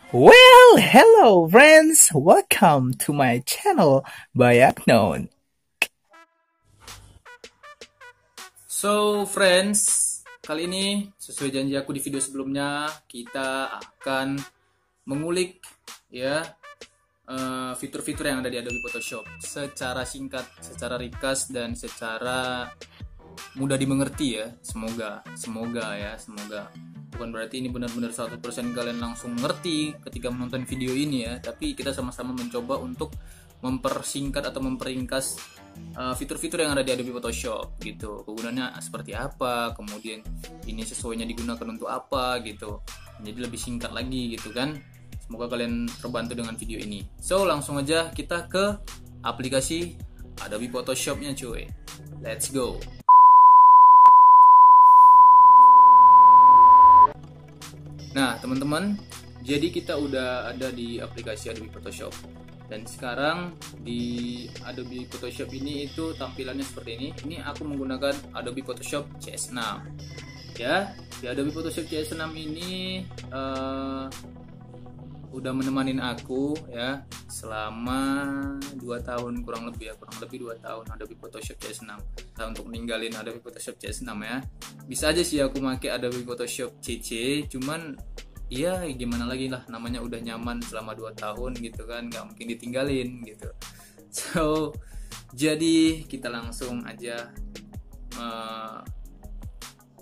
Well, hello friends, welcome to my channel Bayak Known. So friends, kali ini sesuai janji aku di video sebelumnya, kita akan mengulik ya fitur-fitur yang ada di Adobe Photoshop secara singkat, secara ringkas dan secara mudah dimengerti ya. Semoga bukan berarti ini benar-benar 100% kalian langsung ngerti ketika menonton video ini ya, tapi kita sama-sama mencoba untuk mempersingkat atau memperingkas fitur-fitur yang ada di Adobe Photoshop gitu. Kegunaannya seperti apa, kemudian ini sesuainya digunakan untuk apa gitu. Jadi lebih singkat lagi gitu kan. Semoga kalian terbantu dengan video ini. So langsung aja kita ke aplikasi Adobe Photoshop-nya cuy. Let's go. Nah teman-teman, jadi kita udah ada di aplikasi Adobe Photoshop. Dan sekarang di Adobe Photoshop ini itu tampilannya seperti ini. Ini aku menggunakan Adobe Photoshop CS6. Ya, di Adobe Photoshop CS6 ini udah menemani aku ya selama 2 tahun kurang lebih 2 tahun Adobe Photoshop CS6. Nah, untuk ninggalin Adobe Photoshop CS6 ya. Bisa aja sih aku pakai Adobe Photoshop CC, cuman iya gimana lagi lah, namanya udah nyaman selama 2 tahun gitu kan, nggak mungkin ditinggalin gitu. So jadi kita langsung aja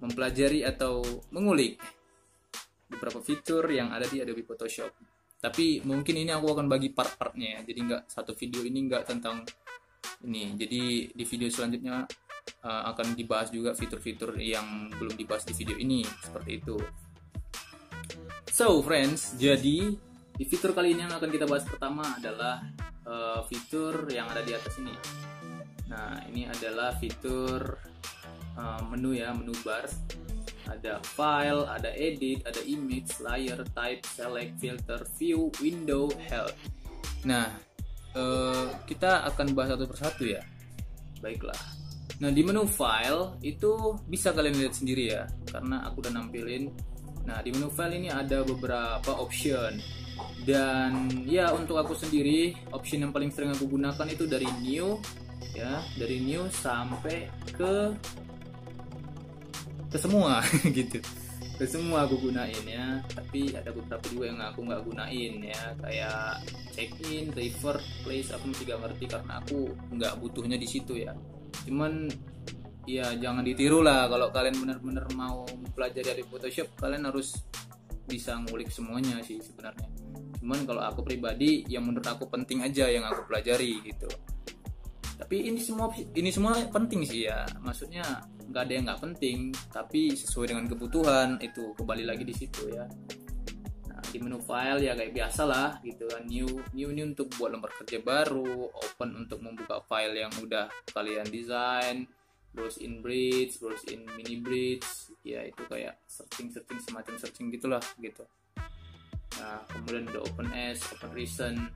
mempelajari atau mengulik beberapa fitur yang ada di Adobe Photoshop. Tapi mungkin ini aku akan bagi part-partnya ya, jadi nggak satu video ini nggak tentang ini. Jadi di video selanjutnya akan dibahas juga fitur-fitur yang belum dibahas di video ini, seperti itu. So friends, jadi di fitur kali ini yang akan kita bahas pertama adalah fitur yang ada di atas ini. Nah ini adalah fitur menu ya, menu bar. Ada file, ada edit, ada image, layer, type, select, filter, view, window, help. Nah kita akan bahas satu persatu ya. Baiklah. Nah di menu file itu bisa kalian lihat sendiri ya, karena aku udah nampilin. Nah di menu file ini ada beberapa option, dan ya untuk aku sendiri option yang paling sering aku gunakan itu dari new ya, dari new sampai ke semua gitu, ke semua aku gunain ya. Tapi ada beberapa juga yang aku nggak gunain ya, kayak check in, revert, place, aku masih gak ngerti karena aku nggak butuhnya di situ ya. Cuman ya jangan ditiru lah, kalau kalian benar-benar mau mempelajari Adobe Photoshop kalian harus bisa ngulik semuanya sih sebenarnya. Cuman kalau aku pribadi yang menurut aku penting aja yang aku pelajari gitu. Tapi ini semua penting sih ya, maksudnya nggak ada yang nggak penting, tapi sesuai dengan kebutuhan itu kembali lagi di situ ya. Nah di menu file ya kayak biasa lah gitu kan, new ini untuk buat lembar kerja baru, open untuk membuka file yang udah kalian desain, browse in bridge, browse in mini bridge, ya itu kayak searching semacam searching gitulah gitu. Nah kemudian ada open as, open recent,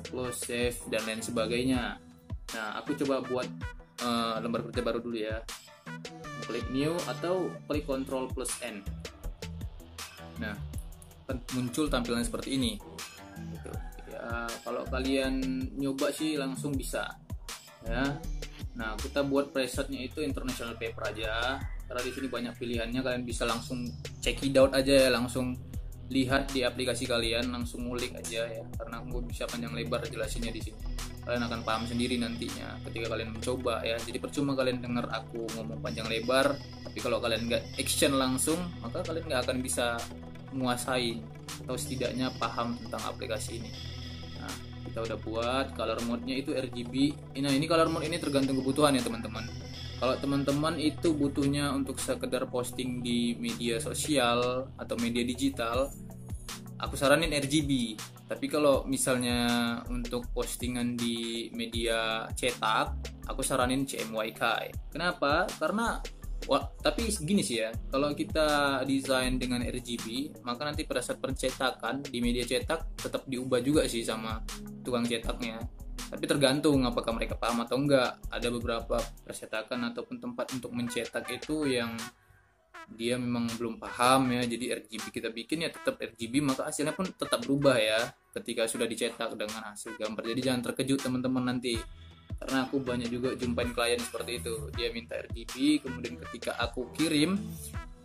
close, save dan lain sebagainya. Nah aku coba buat lembar kerja baru dulu ya. Klik new atau klik Ctrl plus N. Nah muncul tampilan seperti ini gitu. Ya kalau kalian nyoba sih langsung bisa ya. Nah kita buat presetnya itu international paper aja, karena di sini banyak pilihannya, kalian bisa langsung check it out aja ya, langsung lihat di aplikasi kalian, langsung ngulik aja ya, karena aku bisa panjang lebar jelasinnya di sini. Kalian akan paham sendiri nantinya ketika kalian mencoba ya. Jadi percuma kalian dengar aku ngomong panjang lebar, tapi kalau kalian nggak action langsung, maka kalian nggak akan bisa menguasai atau setidaknya paham tentang aplikasi ini. Nah kita udah buat color mode-nya itu RGB. Nah ini color mode ini tergantung kebutuhan ya teman-teman. Kalau teman-teman itu butuhnya untuk sekedar posting di media sosial atau media digital, aku saranin RGB. Tapi kalau misalnya untuk postingan di media cetak, aku saranin CMYK. Kenapa? Karena tapi gini sih ya, kalau kita desain dengan RGB, maka nanti pada saat pencetakan di media cetak tetap diubah juga sih sama tukang cetaknya. Tapi tergantung apakah mereka paham atau enggak. Ada beberapa percetakan ataupun tempat untuk mencetak itu yang dia memang belum paham ya, jadi RGB kita bikin ya tetap RGB, maka hasilnya pun tetap berubah ya ketika sudah dicetak dengan hasil gambar. Jadi jangan terkejut teman-teman nanti, karena aku banyak juga jumpain klien seperti itu, dia minta RGB, kemudian ketika aku kirim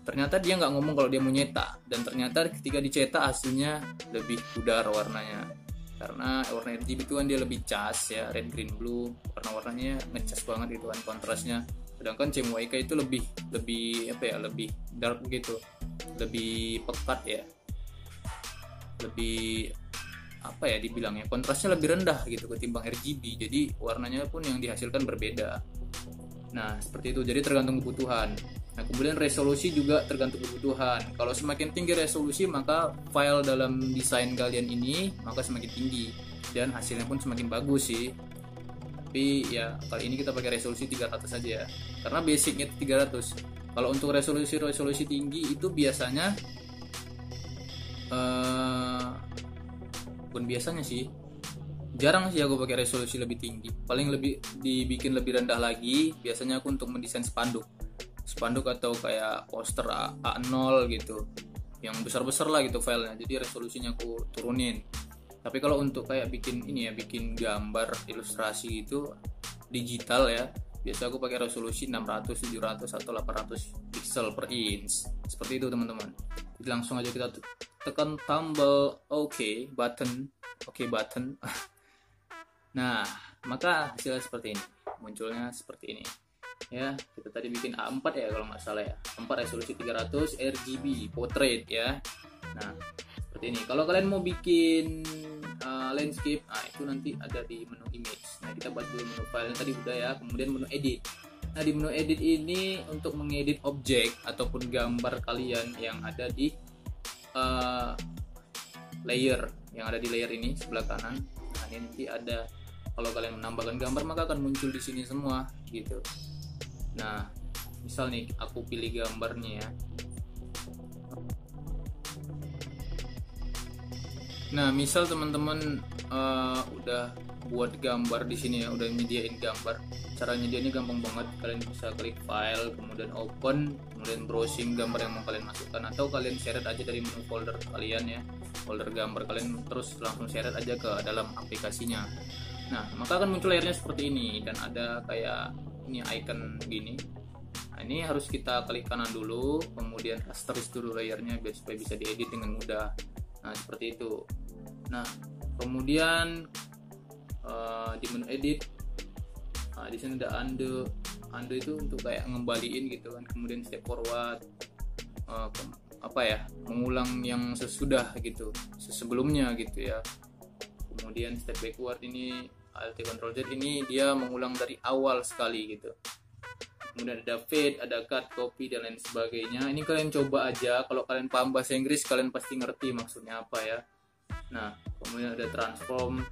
ternyata dia nggak ngomong kalau dia mau nyetak, dan ternyata ketika dicetak hasilnya lebih pudar warnanya, karena warna RGB itu kan dia lebih cas ya, red green blue, warna-warnanya ngecas banget gitu kan kontrasnya. Sedangkan CMYK itu lebih apa ya, lebih dark gitu, lebih pekat ya, lebih apa ya dibilangnya, kontrasnya lebih rendah gitu ketimbang RGB, jadi warnanya pun yang dihasilkan berbeda. Nah seperti itu, jadi tergantung kebutuhan. Nah kemudian resolusi juga tergantung kebutuhan. Kalau semakin tinggi resolusi, maka file dalam desain kalian ini maka semakin tinggi dan hasilnya pun semakin bagus sih. Tapi ya kali ini kita pakai resolusi 300 saja ya, karena basicnya 300. Kalau untuk resolusi tinggi itu biasanya bukan biasanya sih, jarang sih aku pakai resolusi lebih tinggi. Paling lebih dibikin lebih rendah lagi biasanya aku untuk mendesain spanduk atau kayak poster A0 gitu, yang besar-besar lah gitu filenya, jadi resolusinya aku turunin. Tapi kalau untuk kayak bikin ini ya, bikin gambar ilustrasi gitu digital ya, biasa aku pakai resolusi 600, 700 atau 800 pixel per inch. Seperti itu teman-teman. Jadi langsung aja kita tekan tombol OK button. Nah, maka hasilnya seperti ini. Munculnya seperti ini. Ya, kita tadi bikin A4 ya kalau nggak salah ya. 4 resolusi 300 RGB portrait ya. Nah, seperti ini. Kalau kalian mau bikin landscape, itu nanti ada di menu image. Nah, kita bahas dulu menu file tadi udah ya, kemudian menu edit. Nah, di menu edit ini untuk mengedit objek ataupun gambar kalian yang ada di layer, yang ada di layer ini sebelah kanan. Nah, ini nanti ada, kalau kalian menambahkan gambar maka akan muncul di sini semua gitu. Nah, misal nih aku pilih gambarnya ya. Nah, misal teman-teman udah buat gambar di sini ya, udah nyediain gambar. Cara nyediainnya gampang banget. Kalian bisa klik file, kemudian open, kemudian browsing gambar yang mau kalian masukkan, atau kalian seret aja dari menu folder kalian ya, folder gambar kalian, terus langsung seret aja ke dalam aplikasinya. Nah, maka akan muncul layarnya seperti ini, dan ada kayak ini icon gini. Nah, ini harus kita klik kanan dulu, kemudian rasterize dulu layarnya biar supaya bisa diedit dengan mudah. Nah, seperti itu. Nah, kemudian di menu edit, di sini ada undo itu untuk kayak ngembaliin gitu kan, kemudian step forward, mengulang yang sesudah gitu, sebelumnya gitu ya. Kemudian step backward ini Alt Ctrl Z, ini dia mengulang dari awal sekali gitu. Kemudian ada fade, ada cut, copy dan lain sebagainya. Ini kalian coba aja, kalau kalian paham bahasa Inggris kalian pasti ngerti maksudnya apa ya. Nah, kemudian ada transform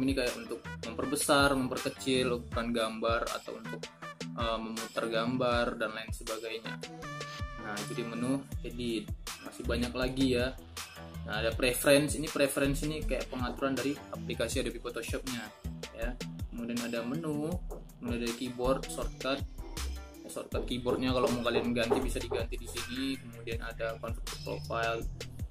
ini kayak untuk memperbesar, memperkecil ukuran gambar, atau untuk memutar gambar dan lain sebagainya. Nah, jadi menu edit masih banyak lagi ya. Nah, ada preference ini kayak pengaturan dari aplikasi Adobe Photoshop-nya ya. Kemudian ada menu, kemudian ada keyboard shortcut keyboardnya kalau mau kalian ganti bisa diganti di sini. Kemudian ada configure profile,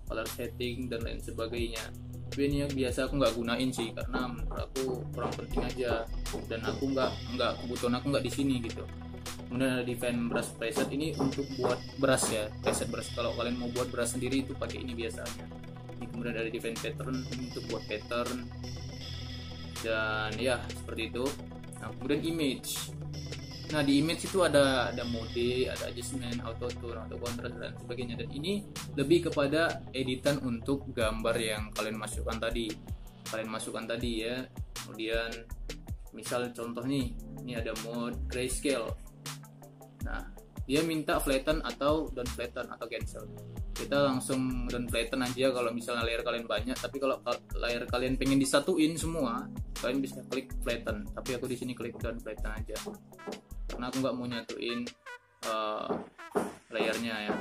color setting dan lain sebagainya. Tapi ini yang biasa aku nggak gunain sih, karena menurut aku kurang penting aja, dan aku nggak kebutuhan aku nggak di sini gitu. Kemudian ada define brush preset, ini untuk buat brush ya, preset brush. Kalau kalian mau buat brush sendiri itu pakai ini biasanya. Ini kemudian ada define pattern, ini untuk buat pattern, dan ya seperti itu. Nah, kemudian image. Nah, di image itu ada mode, ada adjustment, auto tone, auto contrast dan sebagainya. Dan ini lebih kepada editan untuk gambar yang kalian masukkan tadi ya. Kemudian misal contoh nih, ini ada mode grayscale. Nah, dia minta flatten atau down flatten atau cancel. Kita langsung down flatten aja kalau misalnya layer kalian banyak. Tapi kalau layer kalian pengen disatuin semua, kalian bisa klik flatten. Tapi aku di sini klik down flatten aja, karena aku nggak mau nyatuin layernya ya.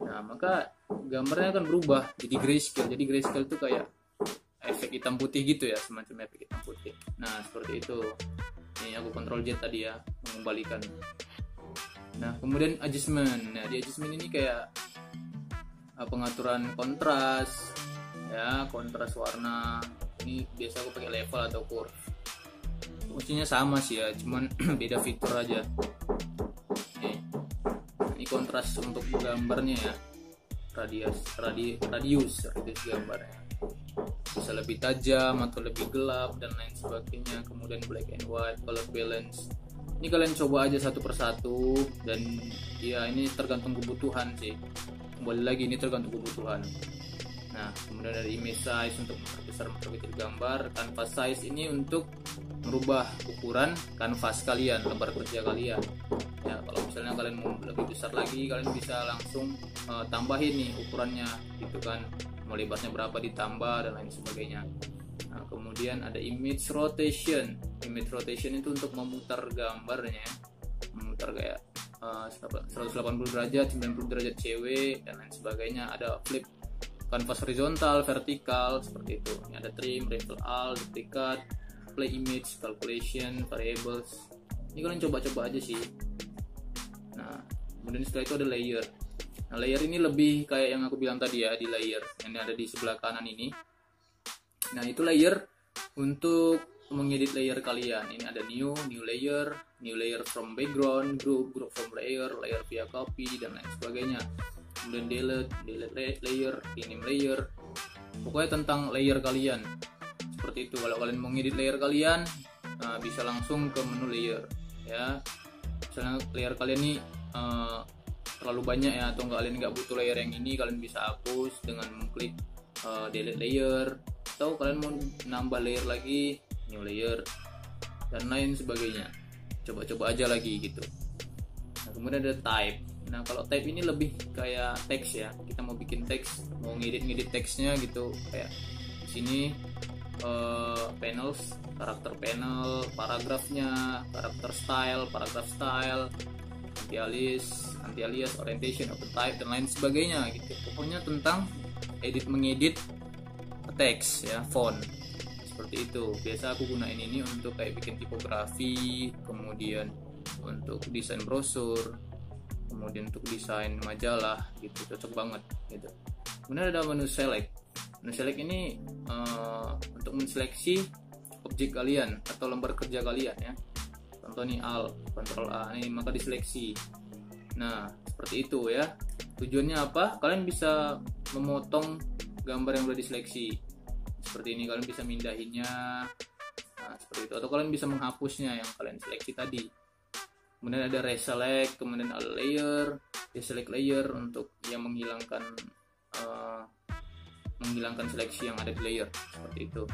Nah, maka gambarnya akan berubah jadi grayscale. Jadi grayscale itu kayak efek hitam putih gitu ya, semacam efek hitam putih. Nah, seperti itu. Ini aku Ctrl Z tadi ya, mengembalikan. Nah kemudian adjustment. Nah di adjustment ini kayak pengaturan kontras ya, kontras warna. Ini biasa aku pakai level atau curve. Fungsinya sama sih ya, cuman beda fitur aja. Ini kontras untuk gambarnya ya, radius gambarnya bisa lebih tajam atau lebih gelap dan lain sebagainya. Kemudian black and white, color balance. Ini kalian coba aja satu persatu, dan ya ini tergantung kebutuhan sih. Kembali lagi ini tergantung kebutuhan. Nah kemudian ada image size untuk memperbesar gambar, canvas size ini untuk merubah ukuran kanvas kalian, lembar kerja kalian ya. Kalau misalnya kalian mau lebih besar lagi, kalian bisa langsung tambahin nih ukurannya gitu kan, mau lebarnya berapa ditambah dan lain sebagainya. Nah kemudian ada image rotation. Image rotation itu untuk memutar gambarnya, memutar kayak 180 derajat, 90 derajat cewek dan lain sebagainya. Ada flip canvas horizontal, vertikal seperti itu. Ini ada trim, refill all, duplicate, play image, calculation, variables. Ini kalian coba-coba aja sih. Nah kemudian setelah itu ada layer. Nah layer ini lebih kayak yang aku bilang tadi ya, di layer yang ada di sebelah kanan ini. Nah itu layer untuk mengedit layer kalian. Ini ada new layer from background, group from layer via copy dan lain sebagainya. Kemudian delete layer, rename layer. Pokoknya tentang layer kalian. Seperti itu. Kalau kalian mau ngedit layer kalian, bisa langsung ke menu layer ya. Misalnya layer kalian ini terlalu banyak ya, atau kalian nggak butuh layer yang ini, kalian bisa hapus dengan mengklik delete layer, atau kalian mau nambah layer lagi, new layer dan lain sebagainya. Coba-coba aja lagi gitu. Nah kemudian ada type. Nah kalau type ini lebih kayak teks ya, kita mau bikin teks, mau ngedit teksnya gitu, kayak di sini panels, karakter panel, paragrafnya, karakter style, paragraph style, anti-alias, orientation, open type dan lain sebagainya gitu. Pokoknya tentang mengedit teks ya, font seperti itu. Biasa aku gunain ini untuk kayak bikin tipografi, kemudian untuk desain brosur, kemudian untuk desain majalah gitu, cocok banget gitu. Kemudian ada menu select. Menu select ini untuk menseleksi objek kalian atau lembar kerja kalian ya. Contoh nih Ctrl A ini, maka diseleksi. Nah seperti itu ya. Tujuannya apa? Kalian bisa memotong gambar yang udah diseleksi seperti ini, kalian bisa mindahinnya, nah seperti itu, atau kalian bisa menghapusnya yang kalian seleksi tadi. Kemudian ada reselect, kemudian ada layer, deselect layer untuk yang menghilangkan seleksi yang ada di layer seperti itu.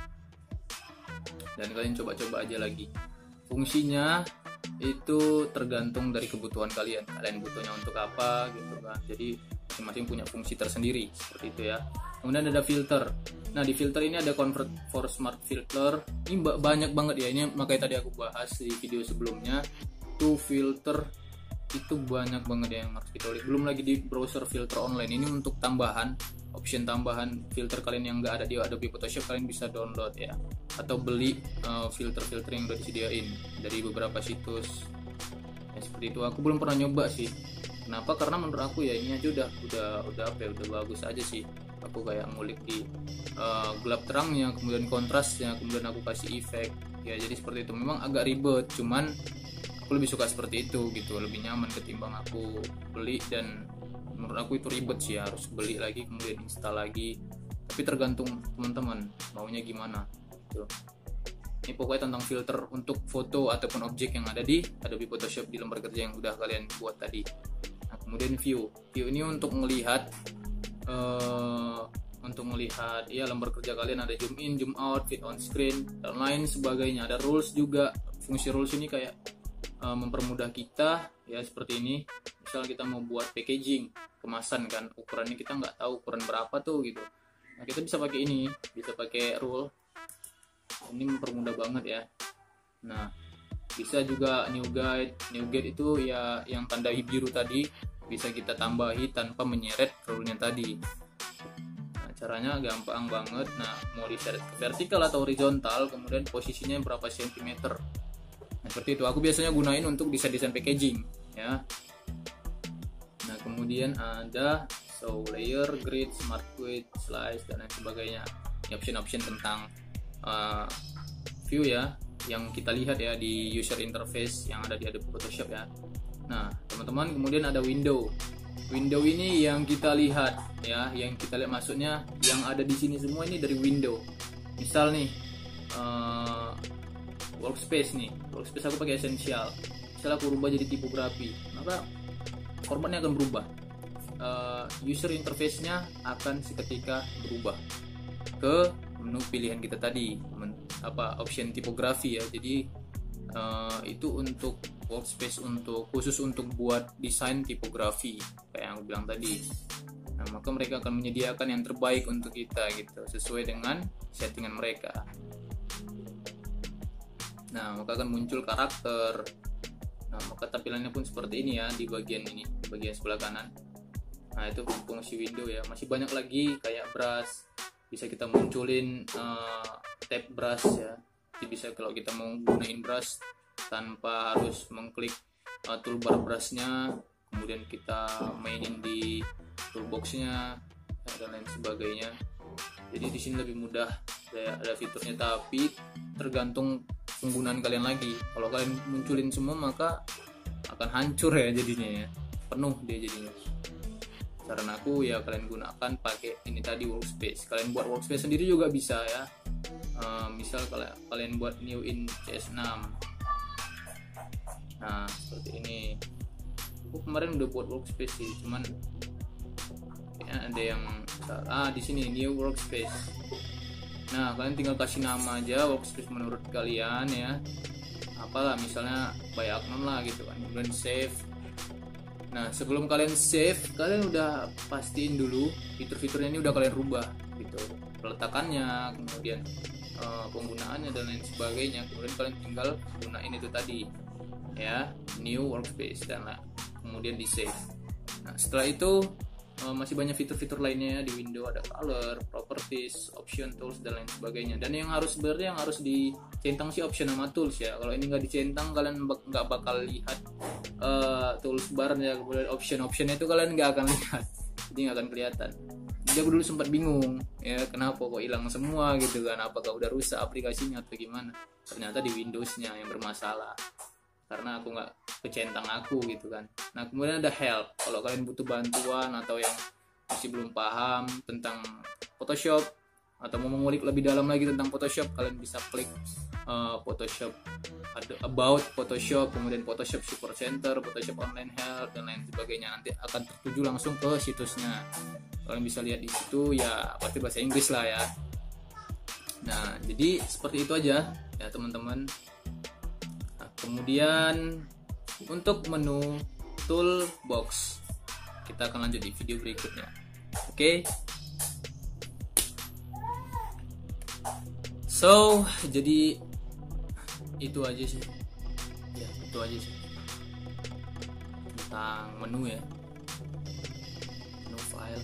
Dan kalian coba-coba aja lagi. Fungsinya itu tergantung dari kebutuhan kalian butuhnya untuk apa gitu kan. Jadi masing-masing punya fungsi tersendiri seperti itu ya. Kemudian ada filter. Nah di filter ini ada convert for smart filter. Ini banyak banget ya, ini makanya tadi aku bahas di video sebelumnya. Tuh filter itu banyak banget ya yang harus kita lihat. Belum lagi di browser filter online ini untuk tambahan, option tambahan filter kalian yang nggak ada di Adobe Photoshop, kalian bisa download ya, atau beli filter-filter yang udah disediain dari beberapa situs ya, seperti itu. Aku belum pernah nyoba sih. Kenapa? Karena menurut aku ya ini aja udah bagus aja sih. Aku kayak ngulik di gelap terangnya, kemudian kontrasnya, kemudian aku kasih efek ya. Jadi seperti itu. Memang agak ribet, cuman aku lebih suka seperti itu gitu, lebih nyaman ketimbang aku beli, dan menurut aku itu ribet sih, harus beli lagi kemudian install lagi. Tapi tergantung teman-teman maunya gimana gitu. Ini pokoknya tentang filter untuk foto ataupun objek yang ada di Adobe Photoshop di lembar kerja yang udah kalian buat tadi. Nah, kemudian view ini untuk melihat ya lembar kerja kalian, ada zoom in, zoom out, fit on screen dan lain sebagainya. Ada rules juga. Fungsi rules ini kayak mempermudah kita ya, seperti ini. Misal kita mau buat packaging, kemasan kan, ukurannya kita nggak tahu ukuran berapa tuh gitu. Nah kita bisa pakai ini, bisa pakai rule. Ini mempermudah banget ya. Nah bisa juga new guide itu ya yang tanda biru tadi, bisa kita tambahi tanpa menyeret rule-nya tadi. Nah caranya gampang banget. Nah mau diseret ke vertikal atau horizontal, kemudian posisinya berapa sentimeter. Nah, seperti itu. Aku biasanya gunain untuk desain packaging ya. kemudian ada layer, grid, smart grid, slice dan lain sebagainya. Ini option-option tentang view ya, yang kita lihat ya di user interface yang ada di Adobe Photoshop ya. Nah teman-teman, kemudian ada window ini yang kita lihat ya, yang kita lihat maksudnya yang ada di sini semua ini dari window. Misal nih workspace aku pakai essential, misal aku rubah jadi tipografi, maka formatnya akan berubah, user interface-nya akan seketika berubah ke menu pilihan kita tadi, option tipografi ya. Jadi itu untuk workspace, khusus untuk buat desain tipografi kayak yang aku bilang tadi. Nah, maka mereka akan menyediakan yang terbaik untuk kita gitu, sesuai dengan settingan mereka. Nah, maka akan muncul karakter. Nah, maka tampilannya pun seperti ini ya di bagian ini, di bagian sebelah kanan. Nah, itu fungsi window ya. Masih banyak lagi kayak brush. Bisa kita munculin tab brush ya. Jadi bisa kalau kita mau gunain brush tanpa harus mengklik toolbar brushnya, kemudian kita mainin di toolboxnya dan lain sebagainya. Jadi di sini lebih mudah, ada fiturnya, tapi tergantung penggunaan kalian lagi. Kalau kalian munculin semua maka akan hancur ya jadinya ya, penuh dia jadinya. Saran aku ya kalian gunakan pakai ini tadi, workspace. Kalian buat workspace sendiri juga bisa ya. Misal kalian buat new in CS6. Nah seperti ini. Aku kemarin udah buat workspace sih, cuman ya ada yang di sini new workspace. Nah kalian tinggal kasih nama aja workspace menurut kalian ya, apalah misalnya Bayaknon lah gitu kan, kemudian save. Nah sebelum kalian save, kalian udah pastiin dulu fitur-fiturnya ini udah kalian rubah gitu, peletakannya, kemudian penggunaannya dan lain sebagainya. Kemudian kalian tinggal gunain itu tadi ya, new workspace, dan kemudian di save. Nah setelah itu masih banyak fitur-fitur lainnya ya di window, ada color, properties, option, tools dan lain sebagainya. Dan yang harus dicentang sih option sama tools ya. Kalau ini nggak dicentang, kalian nggak bakal lihat tools bar ya, kemudian option itu kalian nggak akan lihat, jadi nggak akan kelihatan. Jadi aku dulu sempat bingung ya, kenapa kok hilang semua gitu kan, apakah udah rusak aplikasinya atau gimana. Ternyata di Windowsnya yang bermasalah, karena aku nggak kecentang aku gitu kan. Nah kemudian ada help, kalau kalian butuh bantuan atau yang masih belum paham tentang Photoshop atau mau mengulik lebih dalam lagi tentang Photoshop, kalian bisa klik Photoshop, ada about Photoshop, kemudian Photoshop Support Center, Photoshop Online Help dan lain sebagainya. Nanti akan tertuju langsung ke situsnya. Kalian bisa lihat di situ ya, pasti bahasa Inggris lah ya. Nah jadi seperti itu aja ya teman-teman. Kemudian untuk menu toolbox kita akan lanjut di video berikutnya. Oke. So, jadi itu aja sih. Ya, itu aja sih. Tentang menu ya. Menu file.